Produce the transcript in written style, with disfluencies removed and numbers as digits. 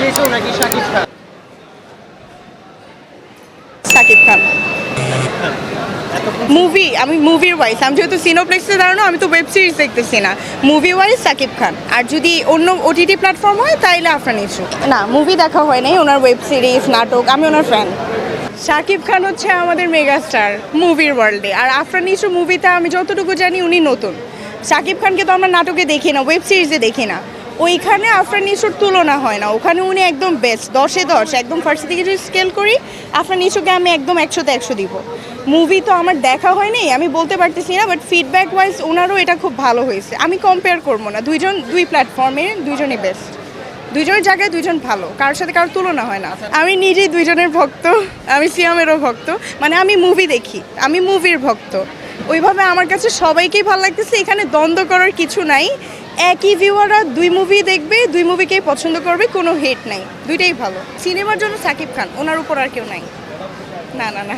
নিশো নাকি শাকিব খান? শাকিব খান। মুভি, আমি মুভির ওয়াইজ, আমি যেহেতু সিনোপ্লেক্সে দাঁড়ানো, আমি তো ওয়েব সিরিজ দেখতেছি না। মুভি ওয়াইজ শাকিব খান, আর যদি অন্য ওটিটি প্ল্যাটফর্ম হয় তাইলে আফরান নিশো। না, মুভি দেখা হয় নাই, ওনার ওয়েব সিরিজ নাটক, আমি ওনার ফ্যান। শাকিব খান হচ্ছে আমাদের মেগাস্টার মুভির ওয়ার্ল্ডে, আর আফরান নিশো মুভিতে আমি যতটুকু জানি উনি নতুন। শাকিব খানকে তো আমরা নাটকে দেখি না, ওয়েব সিরিজে দেখি না, ওইখানে আফরান নিশোর তুলনা হয় না, ওখানে উনি একদম বেস্ট, 10-এ 10, একদম ফার্স্ট থেকে যদি স্কেল করি আফরান নিশোকে আমি একদম 100-তে 100 দিব। মুভি তো আমার দেখা হয়নি, আমি বলতে পারতেছি না, বাট ফিডব্যাক ওয়াইজ ওনারও এটা খুব ভালো হয়েছে। আমি কম্পেয়ার করবো না, দুইজন দুই প্ল্যাটফর্মে দুইজনই বেস্ট, দুইজনের জায়গায় দুইজন ভালো, কারোর সাথে কারোর তুলনা হয় না। আমি নিজেই দুইজনের ভক্ত, আমি সিয়ামেরও ভক্ত, মানে আমি মুভি দেখি, আমি মুভির ভক্ত। ওইভাবে আমার কাছে সবাইকেই ভালো লাগতেছে, এখানে দ্বন্দ্ব করার কিছু নাই। একই ভিউয়াররা দুই মুভি দেখবে, দুই মুভিকেই পছন্দ করবে, কোনো হেট নাই, দুইটাই ভালো। সিনেমার জন্য শাকিব খান, ওনার উপর আর কেউ নাই। না না না।